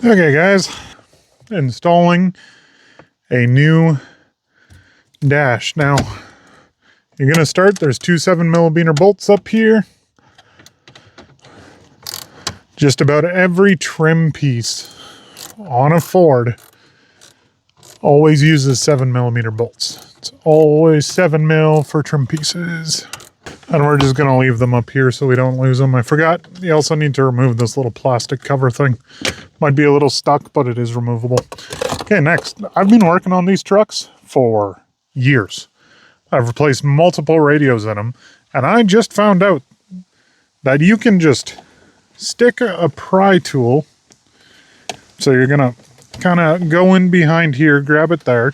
Okay guys, installing a new dash. Now, you're going to start, there's two 7mm bolts up here. Just about every trim piece on a Ford always uses 7mm bolts. It's always 7mm for trim pieces. And we're just going to leave them up here so we don't lose them. I forgot, you also need to remove this little plastic cover thing. Might be a little stuck, but it is removable. Okay, next. I've been working on these trucks for years. I've replaced multiple radios in them, and I just found out that you can just stick a pry tool. So you're going to kind of go in behind here, grab it there,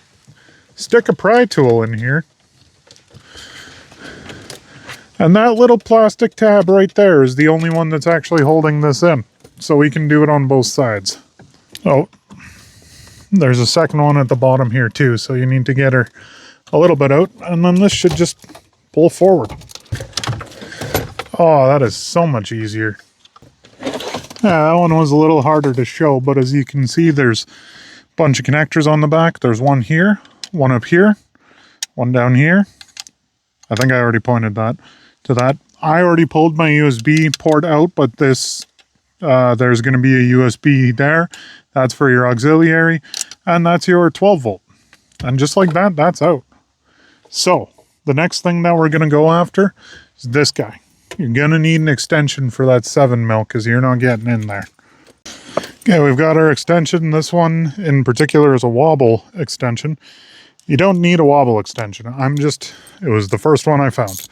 stick a pry tool in here, and that little plastic tab right there is the only one that's actually holding this in. So we can do it on both sides. Oh, there's a second one at the bottom here too, so you need to get her a little bit out, and then this should just pull forward. Oh, that is so much easier. Yeah, that one was a little harder to show, but as you can see, there's a bunch of connectors on the back. There's one here, one up here, one down here. I think I already pointed that to that. I already pulled my USB port out, but this there's going to be a USB there. That's for your auxiliary, and that's your 12 volt. And just like that, that's out. So the next thing that we're going to go after is this guy. You're going to need an extension for that 7mm because you're not getting in there. Okay, we've got our extension. This one in particular is a wobble extension. You don't need a wobble extension. It was the first one I found.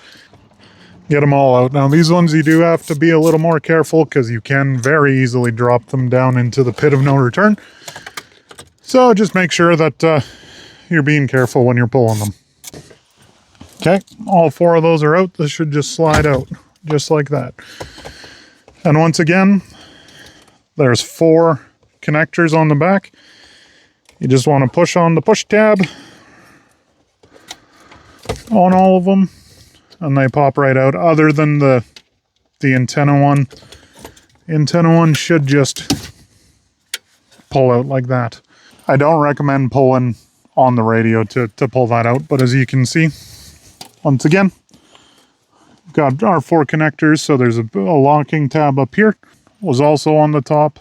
Get them all out. Now these ones you do have to be a little more careful because you can very easily drop them down into the pit of no return. So just make sure that you're being careful when you're pulling them. Okay, all four of those are out. This should just slide out just like that. And once again, there's 4 connectors on the back. You just want to push on the push tab on all of them, and they pop right out, other than the antenna one. The antenna one should just pull out like that. I don't recommend pulling on the radio to pull that out, but as you can see, once again, we've got our 4 connectors. So there's a locking tab up here, was also on the top.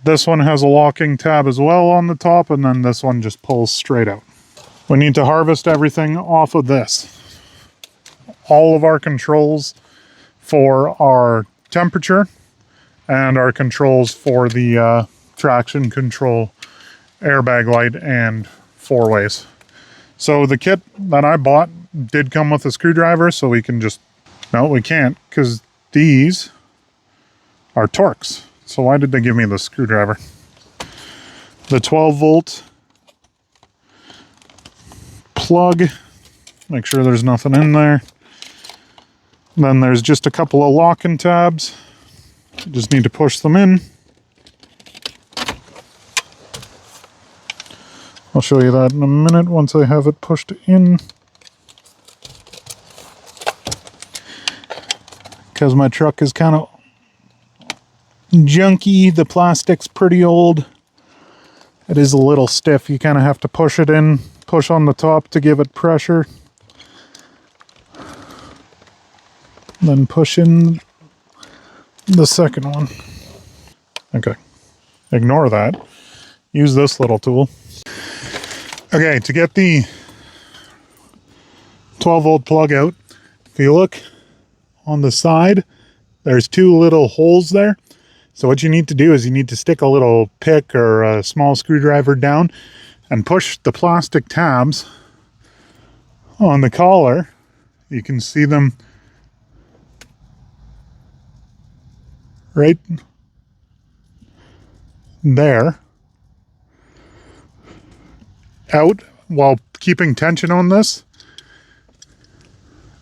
This one has a locking tab as well on the top, and then this one just pulls straight out. We need to harvest everything off of this. All of our controls for our temperature and our controls for the traction control, airbag light, and 4-ways. So the kit that I bought did come with a screwdriver, so we can just... No, we can't, because these are Torx. So why did they give me the screwdriver? The 12 volt plug. Make sure there's nothing in there. Then there's just a couple of locking tabs. You just need to push them in. I'll show you that in a minute once I have it pushed in. Because my truck is kind of junky, the plastic's pretty old. It is a little stiff. You kind of have to push it in, push on the top to give it pressure. Then push in the second one. Okay, ignore that. Use this little tool. Okay, to get the 12 volt plug out, if you look on the side, there's 2 little holes there. So what you need to do is you need to stick a little pick or a small screwdriver down and push the plastic tabs on the collar. You can see them right there, out, while keeping tension on this.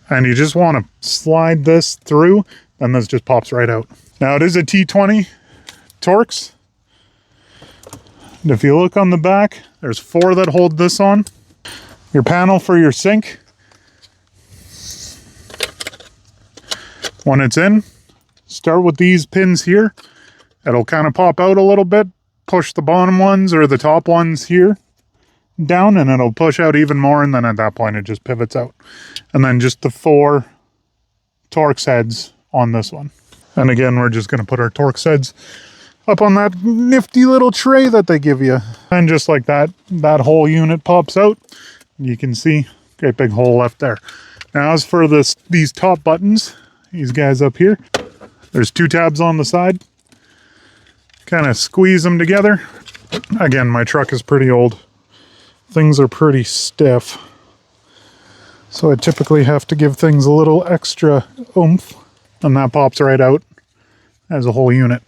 And you just want to slide this through, and this just pops right out. Now it is a T20 Torx. And if you look on the back, there's 4 that hold this on. Your panel for your sink. When it's in, start with these pins here It'll kind of pop out a little bit, push the bottom ones or the top ones here down, and it'll push out even more, and then at that point it just pivots out. And then just the 4 Torx heads on this one. And again, we're just going to put our Torx heads up on that nifty little tray that they give you. And just like that, that whole unit pops out. You can see, great big hole left there. Now as for these top buttons, these guys up here, there's 2 tabs on the side. Kind of squeeze them together. Again, my truck is pretty old. Things are pretty stiff. So I typically have to give things a little extra oomph. And that pops right out as a whole unit.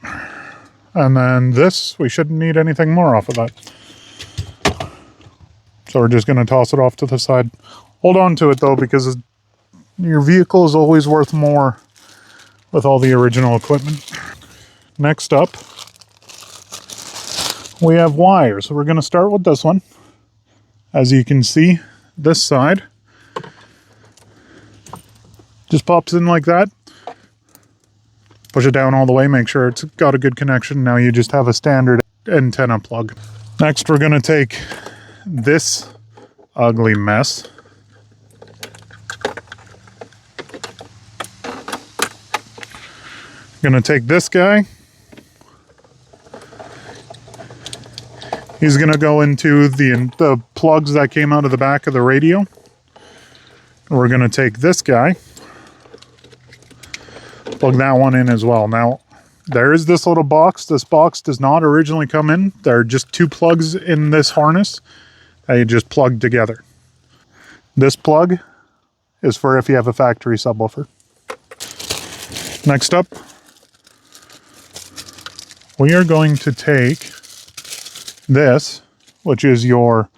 And then this, we shouldn't need anything more off of that. So we're just going to toss it off to the side. Hold on to it though, because your vehicle is always worth more with all the original equipment. Next up, we have wires. So we're going to start with this one. As you can see, this side just pops in like that. Push it down all the way, make sure it's got a good connection. Now you just have a standard antenna plug. Next, we're going to take this ugly mess. Going to take this guy. He's going to go into the plugs that came out of the back of the radio. We're going to take this guy. Plug that one in as well. Now, there is this little box. This box does not originally come in. There are just 2 plugs in this harness that you just plug together. This plug is for if you have a factory subwoofer. Next up, we are going to take this, which is your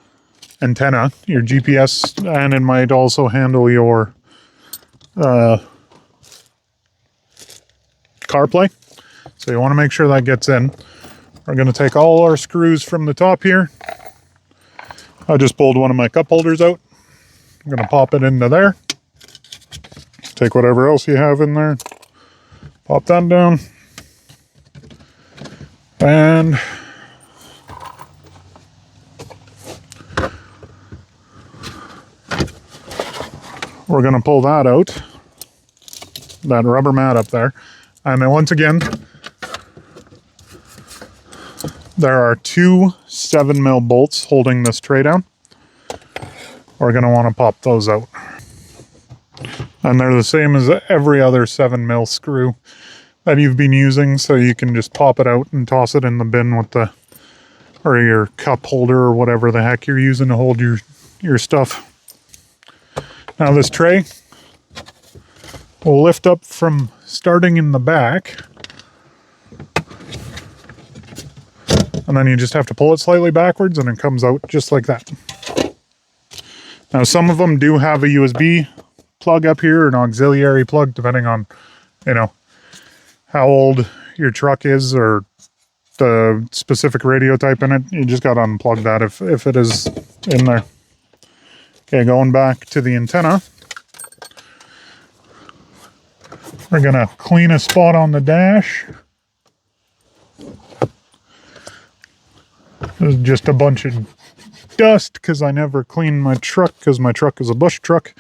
antenna, your GPS, and it might also handle your CarPlay. So you want to make sure that gets in. We're going to take all our screws from the top here. I just pulled one of my cup holders out. I'm going to pop it into there. Take whatever else you have in there. Pop that down. And we're going to pull that out. That rubber mat up there. And then once again, there are 2 7mm bolts holding this tray down. We're going to want to pop those out. And they're the same as every other 7mm screw that you've been using, so you can just pop it out and toss it in the bin with or your cup holder or whatever the heck you're using to hold your stuff. Now this tray will lift up from starting in the back, and then you just have to pull it slightly backwards and it comes out just like that. Now some of them do have a USB plug up here, an auxiliary plug, depending on, how old your truck is or the specific radio type in it. You just got to unplug that if it is in there. Okay, going back to the antenna. We're going to clean a spot on the dash. There's just a bunch of dust because I never clean my truck because my truck is a bush truck.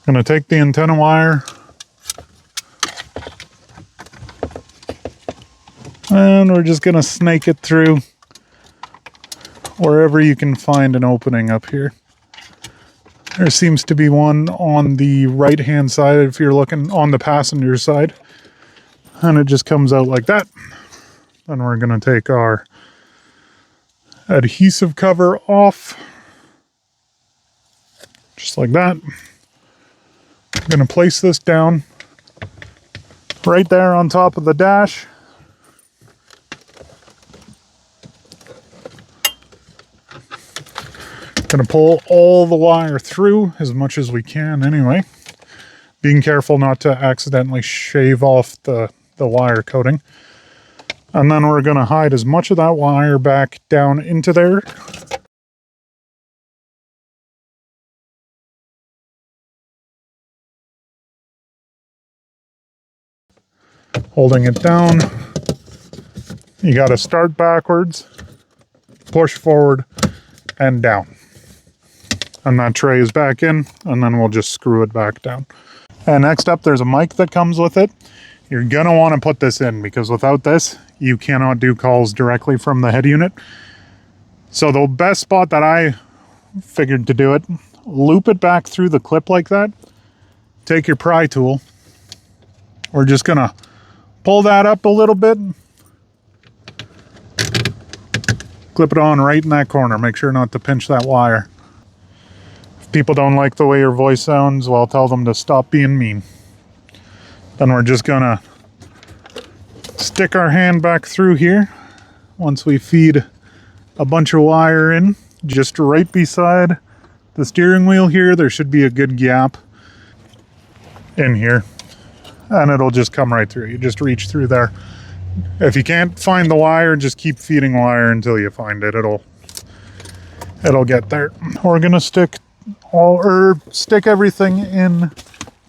Going to take the antenna wire and we're just going to snake it through wherever you can find an opening up here. There seems to be one on the right hand side if you're looking on the passenger side, and it just comes out like that. Then we're going to take our adhesive cover off just like that. I'm going to place this down right there on top of the dash. Going to pull all the wire through as much as we can anyway. Being careful not to accidentally shave off the wire coating. And then we're going to hide as much of that wire back down into there holding it down. You got to start backwards, push forward, and down. And that tray is back in, and then we'll just screw it back down. And next up, there's a mic that comes with it. You're gonna want to put this in because without this, you cannot do calls directly from the head unit. So the best spot that I figured to do it, loop it back through the clip like that. Take your pry tool. We're just gonna pull that up a little bit. Clip it on right in that corner. Make sure not to pinch that wire. If people don't like the way your voice sounds, well, tell them to stop being mean. Then we're just gonna stick our hand back through here. Once we feed a bunch of wire in, just right beside the steering wheel here, there should be a good gap in here. And it'll just come right through. You just reach through there. If you can't find the wire, just keep feeding wire until you find it. It'll get there. We're gonna stick everything in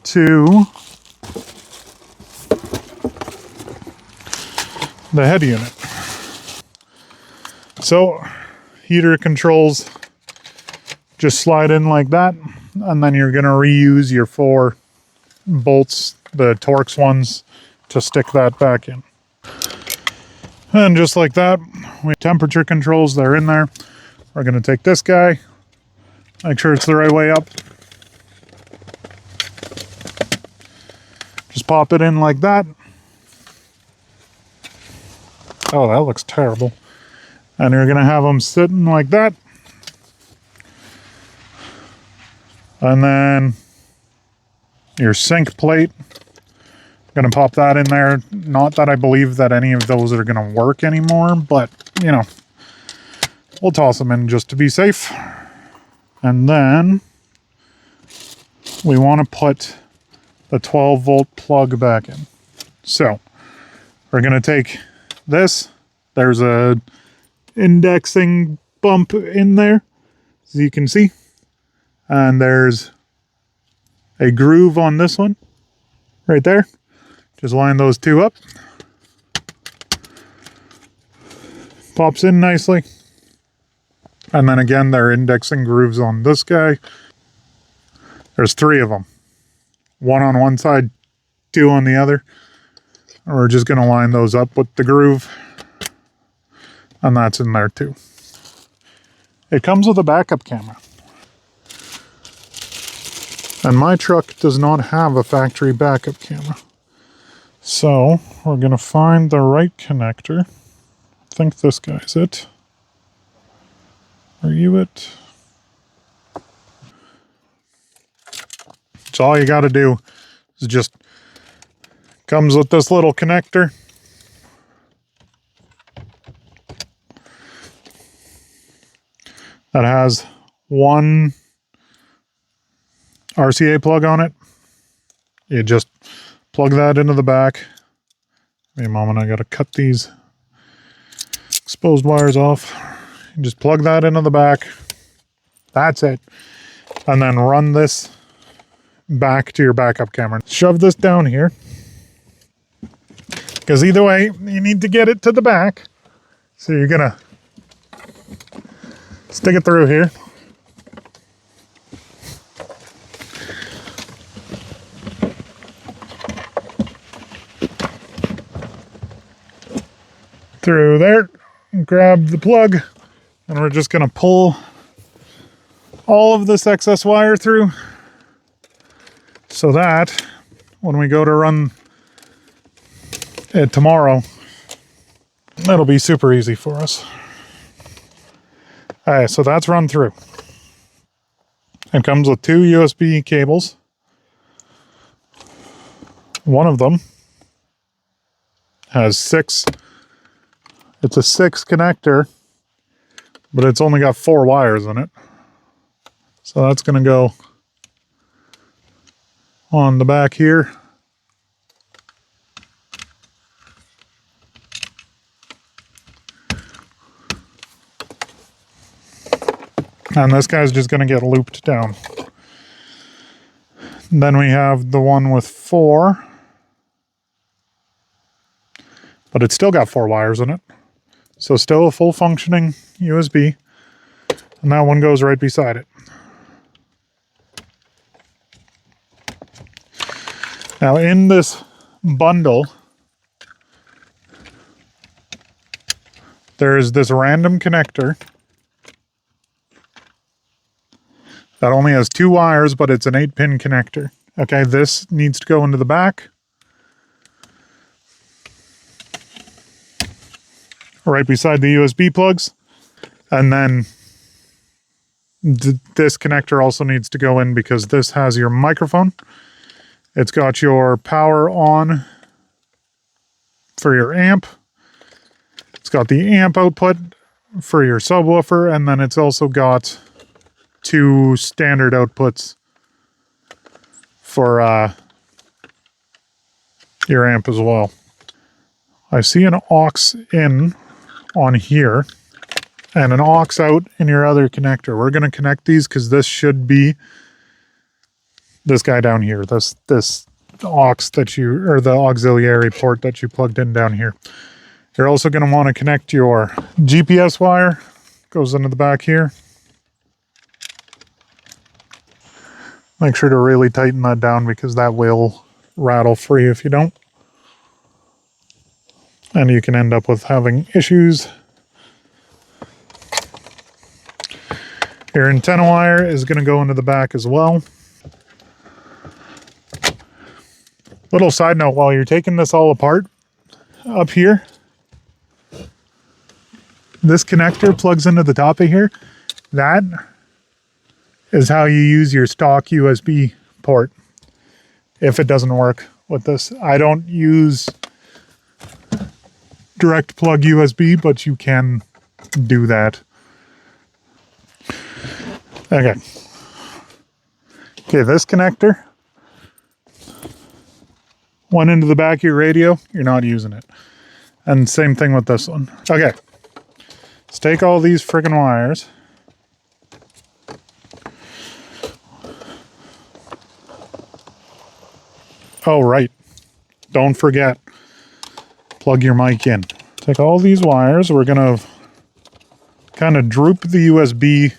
to the head unit. So heater controls just slide in like that, and then you're gonna reuse your 4 bolts, the Torx ones, to stick that back in. And just like that, we have temperature controls, they're in there. We're gonna take this guy, make sure it's the right way up. Just pop it in like that. Oh, that looks terrible. And you're gonna have them sitting like that. And then your sync plate, gonna pop that in there. Not that I believe that any of those are gonna work anymore, but you know, we'll toss them in just to be safe. And then we want to put the 12-volt plug back in. So we're gonna take this. There's a indexing bump in there, as you can see, and there's a groove on this one right there. Just line those two up. Pops in nicely. And then again, there are indexing grooves on this guy. There's 3 of them. 1 on one side, 2 on the other. And we're just going to line those up with the groove. And that's in there too. It comes with a backup camera. And my truck does not have a factory backup camera. So we're going to find the right connector. I think this guy's it. Are you it? So all you got to do is just comes with this little connector. That has 1 RCA plug on it. You just plug that into the back. Wait a moment, I gotta cut these exposed wires off. You just plug that into the back. That's it. And then run this back to your backup camera. Shove this down here. Because either way, you need to get it to the back. So you're gonna stick it through here. Through there, grab the plug, and we're just going to pull all of this excess wire through so that when we go to run it tomorrow, that'll be super easy for us. All right, so that's run through. It comes with 2 USB cables. One of them has 6. It's a 6 connector, but it's only got 4 wires in it. So that's going to go on the back here. And this guy's just going to get looped down. And then we have the one with 4. but it's still got 4 wires in it. So still a full functioning USB, and that one goes right beside it. Now in this bundle, there's this random connector that only has 2 wires, but it's an 8-pin connector. Okay, this needs to go into the back. Right beside the USB plugs. And then this connector also needs to go in because this has your microphone. It's got your power on for your amp. It's got the amp output for your subwoofer, and then it's also got 2 standard outputs for your amp as well. I see an aux in on here and an aux out in your other connector. We're going to connect these because this should be this guy down here, this aux that you, or the auxiliary port that you plugged in down here. You're also going to want to connect your GPS wire, goes into the back here. Make sure to really tighten that down because that will rattle free if you don't. And you can end up with having issues. Your antenna wire is going to go into the back as well. Little side note, while you're taking this all apart, up here, this connector plugs into the top of here. That is how you use your stock USB port if it doesn't work with this. I don't use direct plug USB, but you can do that. Okay. Okay, this connector went into the back of your radio. You're not using it. And same thing with this one. Okay. Let's take all these friggin' wires. Oh, right. Don't forget. Plug your mic in. Take all these wires. We're going to kind of droop the USB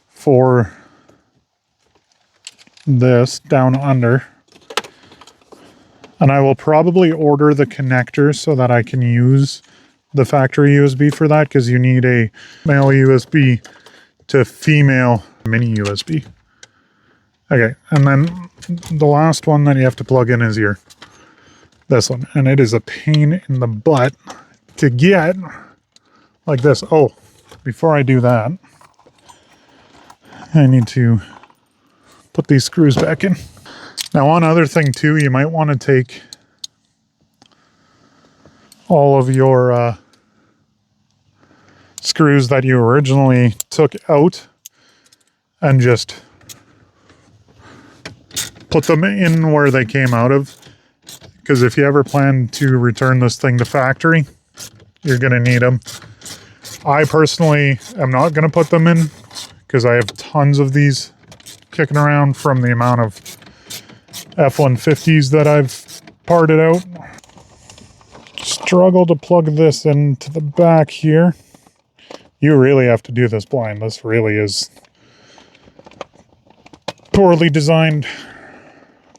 for this down under. And I will probably order the connector so that I can use the factory USB for that, because you need a male USB to female mini USB. Okay, and then the last one that you have to plug in is this one. And it is a pain in the butt to get like this. Oh, before I do that, I need to put these screws back in. Now, one other thing too, you might want to take all of your screws that you originally took out and just put them in where they came out of. Because if you ever plan to return this thing to factory, you're going to need them. I personally am not going to put them in because I have tons of these kicking around from the amount of F150s that I've parted out. Struggle to plug this into the back here. You really have to do this blind. This really is poorly designed.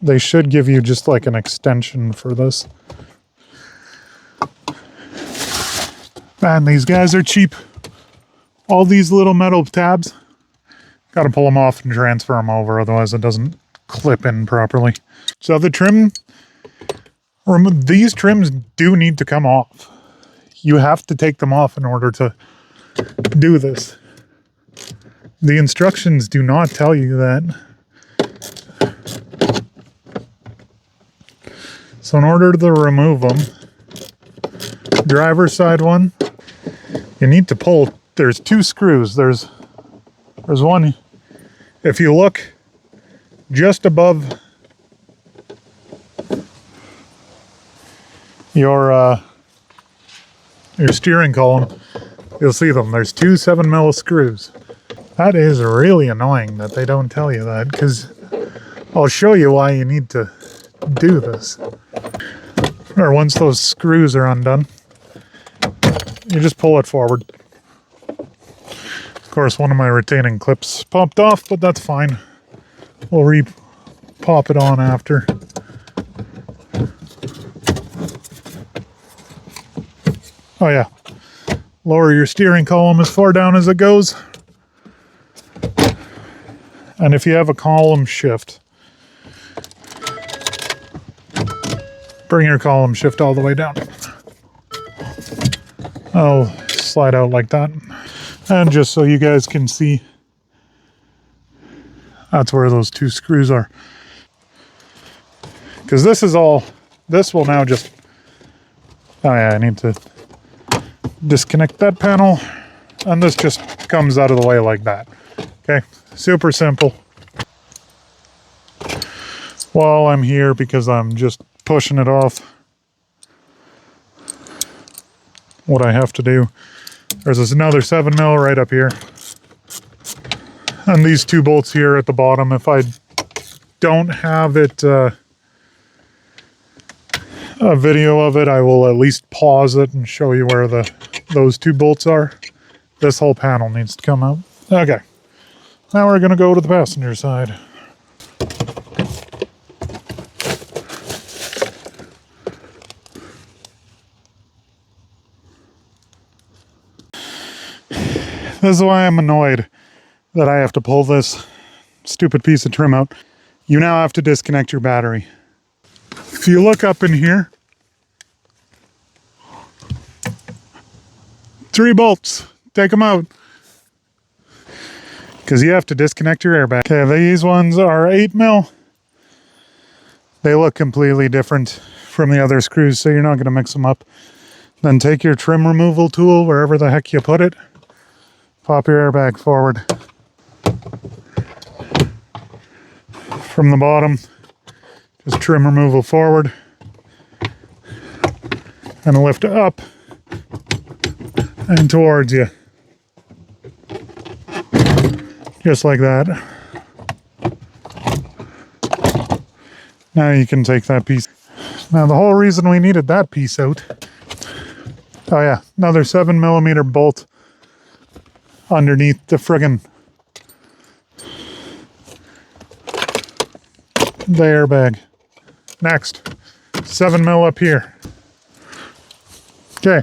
They should give you just like an extension for this. Man, these guys are cheap. All these little metal tabs, got to pull them off and transfer them over, otherwise it doesn't clip in properly. So the trim, these trims do need to come off. You have to take them off in order to do this. The instructions do not tell you that. So in order to remove them, driver's side one, you need to pull, there's 2 screws. There's one, if you look just above your steering column, you'll see them. There's 2 7mm screws. That is really annoying that they don't tell you that, because I'll show you why you need to do this. or once those screws are undone, you just pull it forward. Of course, one of my retaining clips popped off, but that's fine. We'll re-pop it on after. Oh yeah, lower your steering column as far down as it goes. And if you have a column shift, bring your column shift all the way down. I'll slide out like that. And just so you guys can see, that's where those two screws are. Because this will now just, oh yeah, I need to disconnect that panel. And this just comes out of the way like that. Okay, super simple. While I'm here, because I'm just pushing it off, what I have to do, there's another 7mm right up here. And these two bolts here at the bottom, if I don't have it, a video of it, I will at least pause it and show you where those two bolts are. This whole panel needs to come out. Okay, now we're gonna go to the passenger side. This is why I'm annoyed that I have to pull this stupid piece of trim out. You now have to disconnect your battery. If you look up in here, 3 bolts, take them out. Because you have to disconnect your airbag. Okay, these ones are 8mm. They look completely different from the other screws, so you're not gonna mix them up. Then take your trim removal tool, wherever the heck you put it, pop your airbag forward. From the bottom, just trim removal forward and lift it up and towards you. Just like that. Now you can take that piece. Now the whole reason we needed that piece out, oh yeah, another 7mm bolt underneath the friggin' the airbag. Next, 7mm up here. Okay,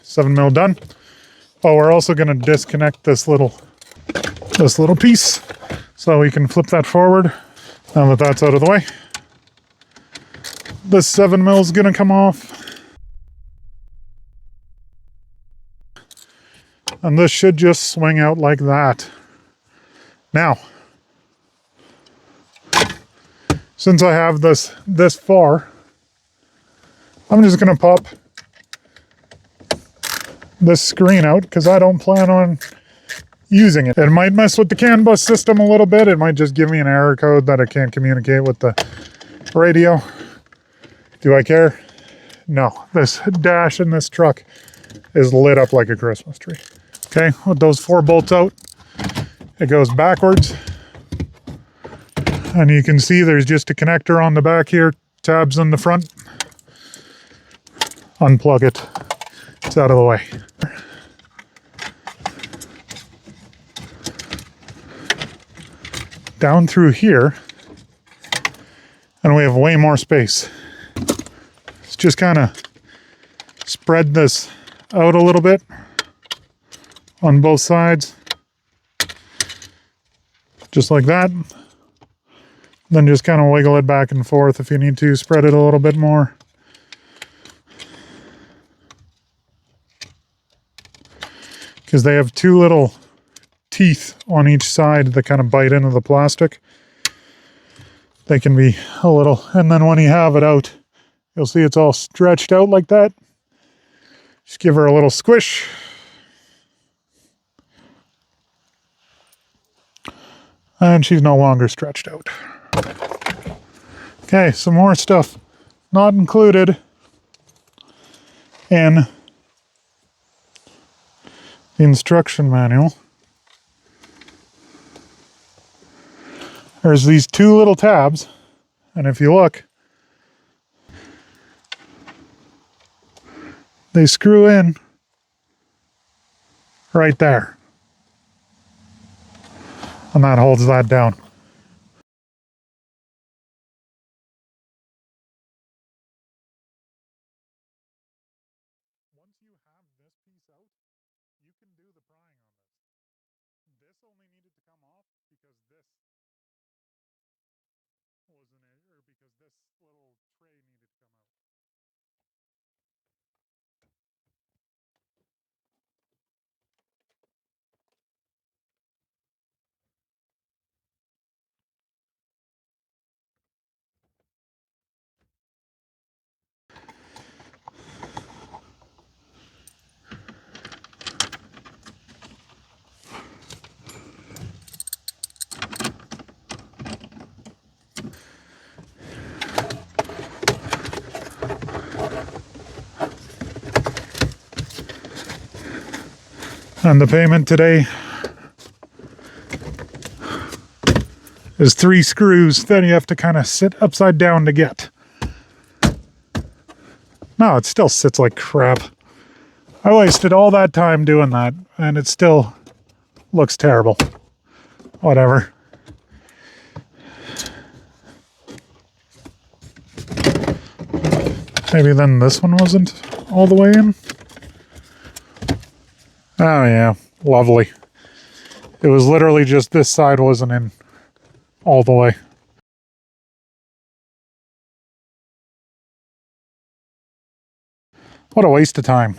7mm done. Oh, we're also gonna disconnect this little piece so we can flip that forward. Now that that's out of the way, this 7mm is gonna come off. And this should just swing out like that. Now, since I have this far, I'm just gonna pop this screen out because I don't plan on using it. It might mess with the CAN bus system a little bit. It might just give me an error code that I can't communicate with the radio. Do I care? No. This dash in this truck is lit up like a Christmas tree. Okay, with those 4 bolts out, it goes backwards. And you can see there's just a connector on the back here, tabs on the front. Unplug it. It's out of the way. Down through here, and we have way more space. Let's just kind of spread this out a little bit on both sides, just like that. Then just kind of wiggle it back and forth if you need to, spread it a little bit more. Because they have 2 little teeth on each side that kind of bite into the plastic. They can be a little, and then when you have it out, you'll see it's all stretched out like that. Just give her a little squish. And she's no longer stretched out. Okay, some more stuff not included in the instruction manual. There's these 2 little tabs, and if you look, they screw in right there. And that holds that down. Once you have this piece out, you can do the prying on this. This only needed to come off because this wasn't it, or because this little tray needed to come out. And the payment today is 3 screws that you have to kind of sit upside down to get. No, it still sits like crap. I wasted all that time doing that, and it still looks terrible. Whatever. Maybe then this one wasn't all the way in. Oh yeah, lovely. It was literally just this side wasn't in all the way. What a waste of time.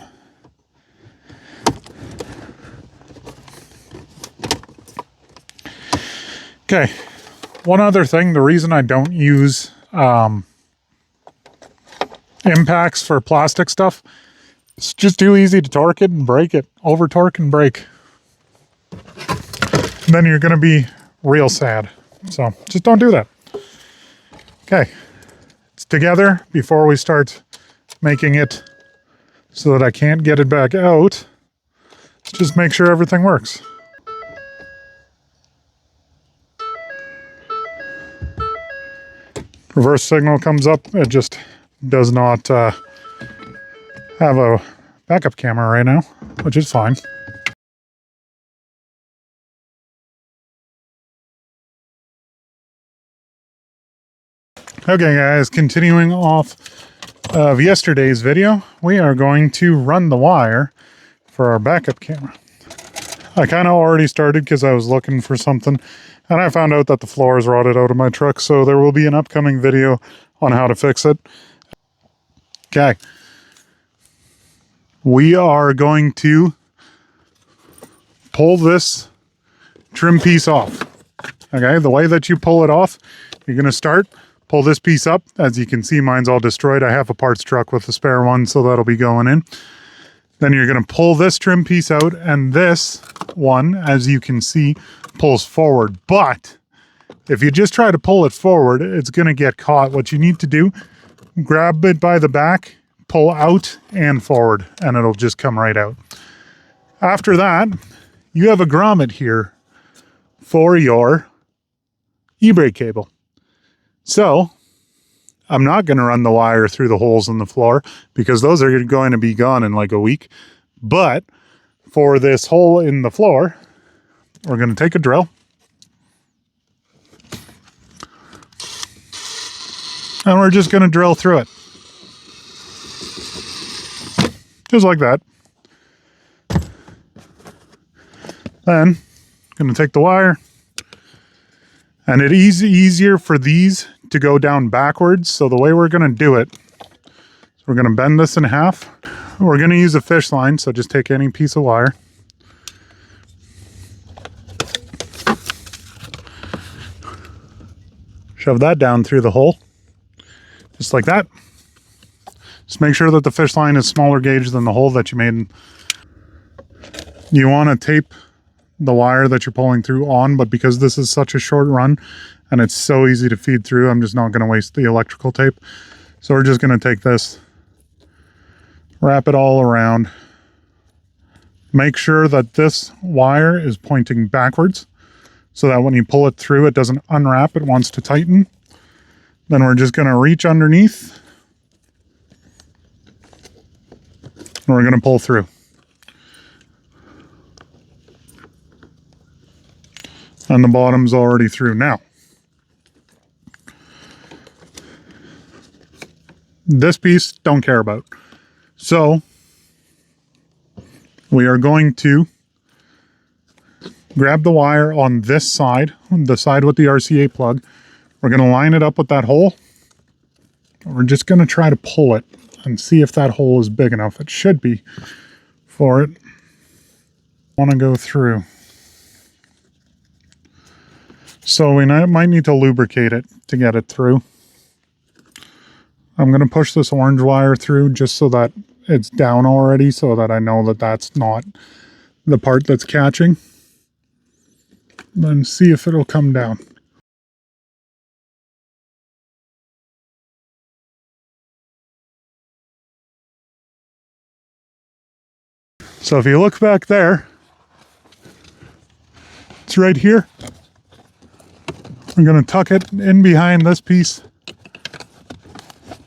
Okay, one other thing, the reason I don't use impacts for plastic stuff, it's just too easy to torque it and break it. Over torque and break. And then you're going to be real sad. So just don't do that. Okay, it's together before we start making it so that I can't get it back out. Let's just make sure everything works. Reverse signal comes up. It just does not have a backup camera right now, which is fine. Okay guys, continuing off of yesterday's video, we are going to run the wire for our backup camera. I kind of already started because I was looking for something, and I found out that the floor is rotted out of my truck, so there will be an upcoming video on how to fix it. Okay. We are going to pull this trim piece off. Okay, the way that you pull it off, you're going to start, pull this piece up. As you can see, mine's all destroyed. I have a parts truck with a spare one, so that'll be going in. Then you're going to pull this trim piece out, and this one, as you can see, pulls forward. But if you just try to pull it forward, it's going to get caught. What you need to do, grab it by the back, pull out and forward, and it'll just come right out. After that, you have a grommet here for your e-brake cable. So I'm not going to run the wire through the holes in the floor because those are going to be gone in like a week. But for this hole in the floor, we're going to take a drill and we're just going to drill through it. Just like that. Then, going to take the wire, and it is easier for these to go down backwards. So the way we're going to do it, we're going to bend this in half. We're going to use a fish line, so just take any piece of wire. Shove that down through the hole, just like that. Just make sure that the fish line is smaller gauge than the hole that you made. You want to tape the wire that you're pulling through on, but because this is such a short run and it's so easy to feed through, I'm just not going to waste the electrical tape. So we're just going to take this, wrap it all around. Make sure that this wire is pointing backwards so that when you pull it through, it doesn't unwrap, it wants to tighten. Then we're just going to reach underneath And we're going to pull through. And the bottom's already through now. This piece, don't care about. So, we are going to grab the wire on this side, the side with the RCA plug. We're going to line it up with that hole. We're just going to try to pull it and see if that hole is big enough. It should be for it. I want to go through. So we might need to lubricate it to get it through. I'm going to push this orange wire through just so that it's down already, so that I know that that's not the part that's catching. Then see if it'll come down. So if you look back there, it's right here. I'm going to tuck it in behind this piece,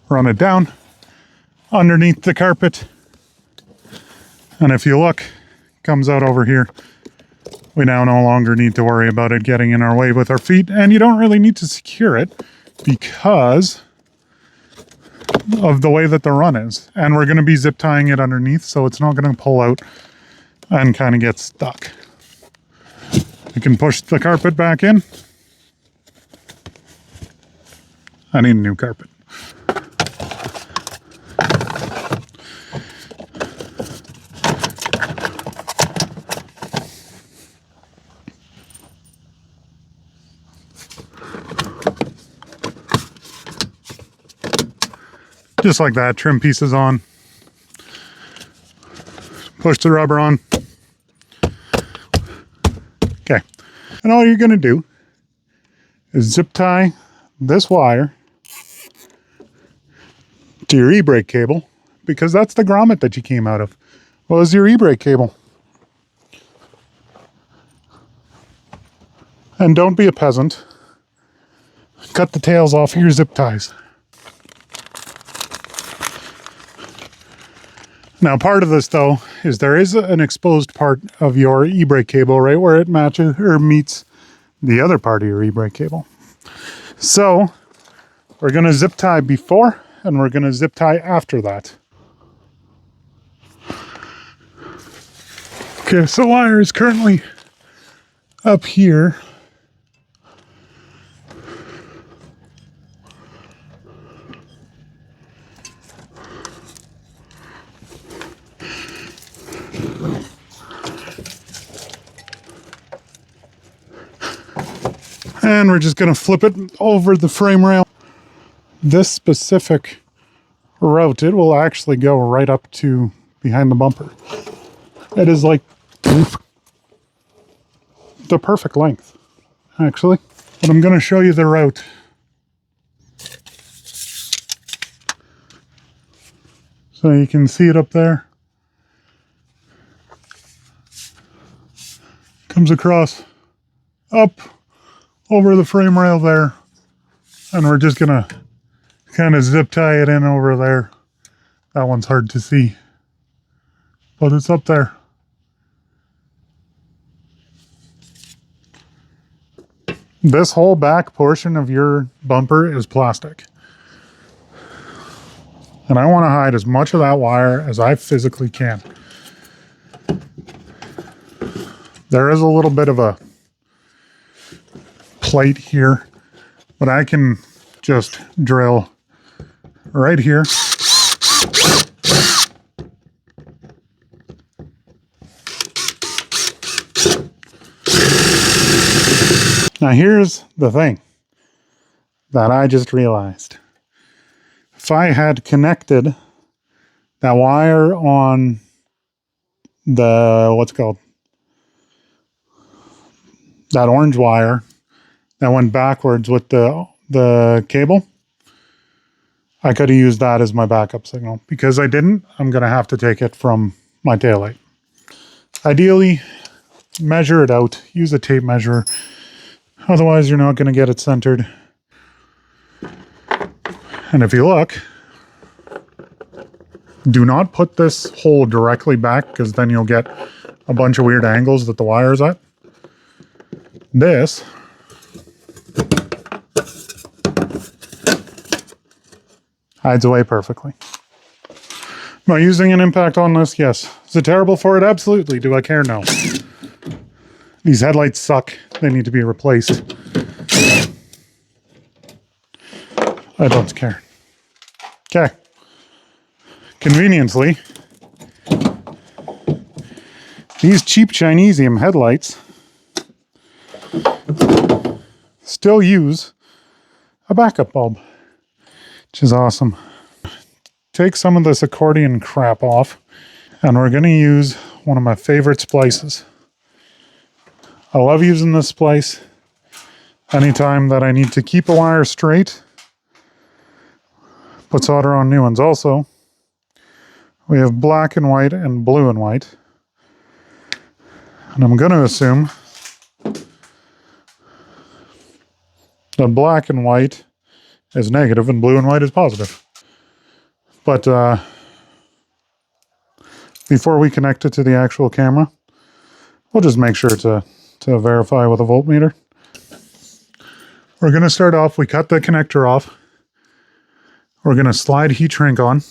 run it down underneath the carpet, and if you look, it comes out over here. We now no longer need to worry about it getting in our way with our feet, and you don't really need to secure it because of the way that the run is. And we're going to be zip tying it underneath, so it's not going to pull out and kind of get stuck. You can push the carpet back in. I need a new carpet. Just like that, trim pieces on. Push the rubber on. Okay. And all you're going to do is zip tie this wire to your e-brake cable, because that's the grommet that you came out of. Was your e-brake cable. And don't be a peasant. Cut the tails off of your zip ties. Now, part of this, though, is there is an exposed part of your e-brake cable right where it matches or meets the other part of your e-brake cable. So, we're going to zip tie before and we're going to zip tie after that. Okay, so wire is currently up here. And we're just going to flip it over the frame rail. This specific route, it will actually go right up to behind the bumper. It is like the perfect length, actually. But I'm going to show you the route. So you can see it up there. Comes across, up, over the frame rail there, and we're just gonna kind of zip tie it in over there. That one's hard to see, but it's up there. This whole back portion of your bumper is plastic, and I want to hide as much of that wire as I physically can. There is a little bit of a plate here, but I can just drill right here. Now here's the thing that I just realized. If I had connected that wire on the, what's it called? That orange wire that went backwards with the cable, I could have used that as my backup signal. Because I didn't, I'm going to have to take it from my taillight. Ideally, measure it out. Use a tape measure. Otherwise, you're not going to get it centered. And if you look, Do not put this hole directly back because then you'll get a bunch of weird angles that the wire's at. This hides away perfectly. Am I using an impact on this? Yes. Is it terrible for it? Absolutely. Do I care? No. These headlights suck. They need to be replaced. I don't care. Okay. Conveniently, these cheap Chinesium headlights still use a backup bulb, which is awesome. Take some of this accordion crap off, and we're going to use one of my favorite splices. I love using this splice anytime that I need to keep a wire straight, put solder on new ones. Also, we have black and white and blue and white. And I'm going to assume that black and white is negative and blue and white is positive. But before we connect it to the actual camera, we'll just make sure to verify with a voltmeter. We're going to start off, we cut the connector off. We're going to slide heat shrink on.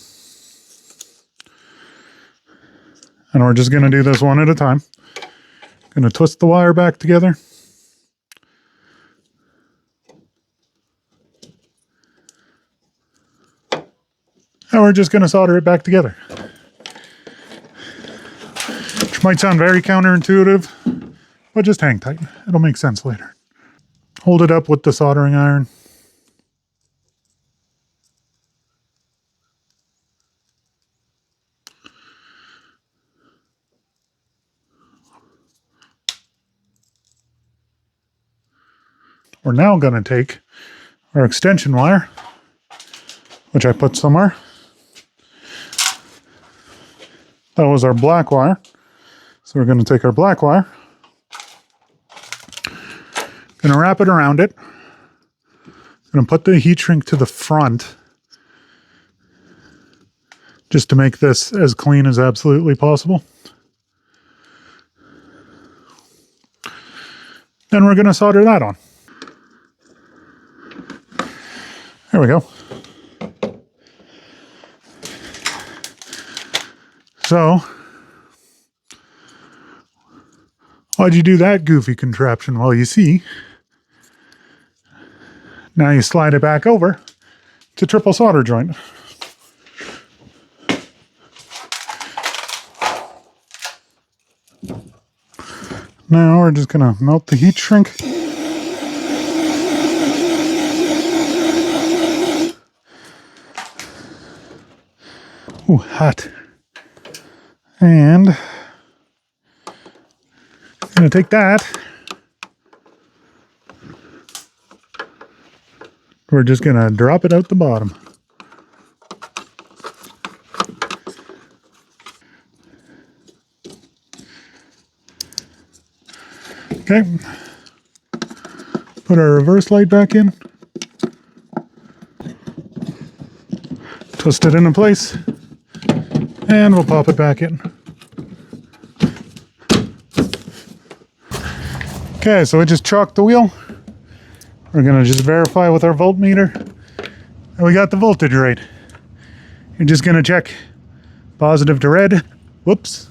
And we're just going to do this one at a time. Going to twist the wire back together. And we're just going to solder it back together. Which might sound very counterintuitive, but just hang tight. It'll make sense later. Hold it up with the soldering iron. We're now going to take our extension wire, which I put somewhere. That was our black wire. So we're going to take our black wire, going to wrap it around it, going to put the heat shrink to the front, just to make this as clean as absolutely possible. Then we're going to solder that on. There we go. So, why'd you do that goofy contraption? Well, you see, now you slide it back over to triple solder joint. Now we're just going to melt the heat shrink. Ooh, hot. And I'm going to take that. We're just going to drop it out the bottom. Okay. Put our reverse light back in. Twist it into place. And we'll pop it back in. Okay, so we just chalked the wheel. We're going to just verify with our voltmeter that we got the voltage right. You're just going to check positive to red. Whoops.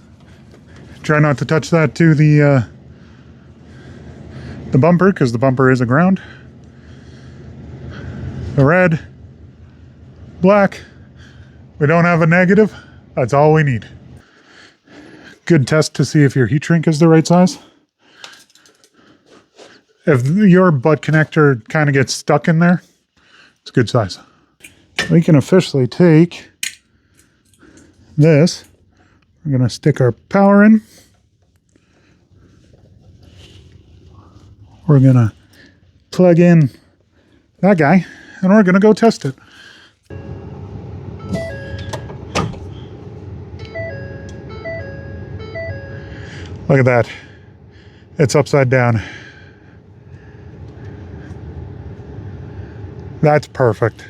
Try not to touch that to the bumper, because the bumper is a ground. The red, black. We don't have a negative. That's all we need. Good test to see if your heat shrink is the right size. If your butt connector kind of gets stuck in there, it's a good size. We can officially take this. We're going to stick our power in. We're going to plug in that guy, and we're going to go test it. Look at that. It's upside down. That's perfect.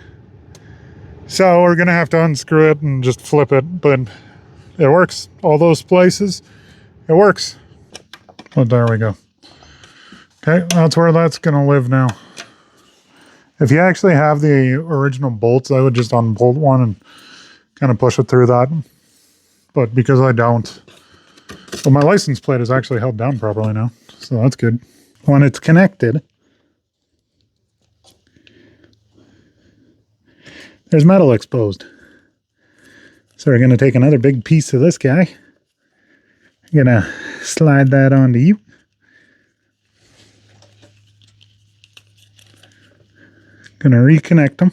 So we're gonna have to unscrew it and just flip it, but it works. All those places, it works. Oh, there we go. Okay, that's where that's gonna live now. If you actually have the original bolts, I would just unbolt one and kind of push it through that. But because I don't, well, my license plate is actually held down properly now, so that's good. When it's connected, there's metal exposed. So we're going to take another big piece of this guy. I'm going to slide that onto you. Going to reconnect them.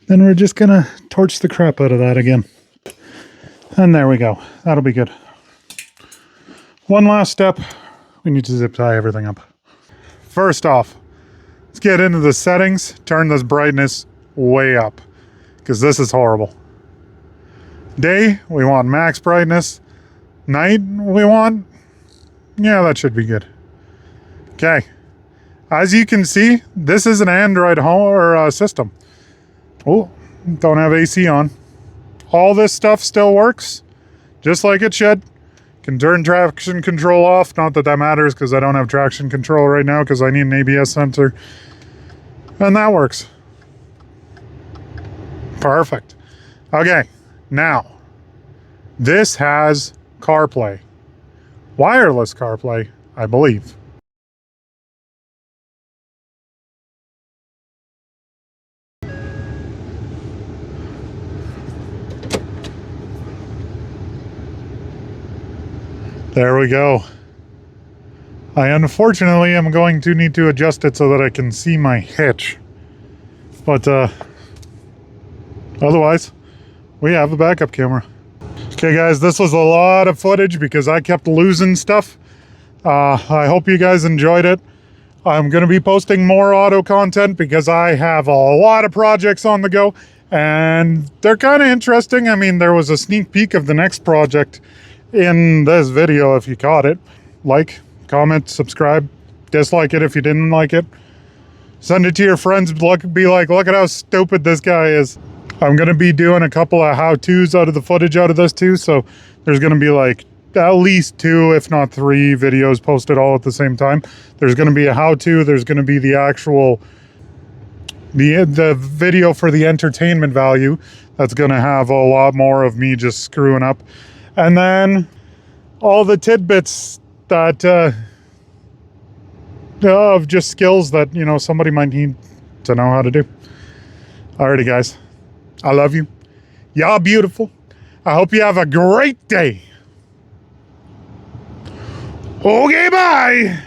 Then we're just going to torch the crap out of that again. And there we go. That'll be good. One last step. We need to zip tie everything up. First off, let's get into the settings. Turn this brightness way up, because this is horrible. Day, we want max brightness. Night, we want, yeah, that should be good. Okay. As you can see, this is an Android home or system. Oh, don't have AC on. All this stuff still works, just like it should. Can turn traction control off. Not that that matters, because I don't have traction control right now because I need an ABS sensor. And that works. Perfect. Okay, now, this has CarPlay. Wireless CarPlay, I believe. There we go. I unfortunately am going to need to adjust it so that I can see my hitch. But otherwise, we have a backup camera. Okay guys, this was a lot of footage because I kept losing stuff. I hope you guys enjoyed it. I'm going to be posting more auto content because I have a lot of projects on the go and they're kind of interesting. I mean, there was a sneak peek of the next project in this video if you caught it. Like, comment, subscribe, dislike it if you didn't like it. Send it to your friends, be like, look at how stupid this guy is. I'm going to be doing a couple of how-tos out of the footage out of this too, so there's going to be like at least 2, if not 3 videos posted all at the same time. There's going to be a how-to, there's going to be the actual, the video for the entertainment value. That's going to have a lot more of me just screwing up. And then all the tidbits that, of just skills that, you know, somebody might need to know how to do. Alrighty guys, I love you. Y'all beautiful. I hope you have a great day. Okay, bye.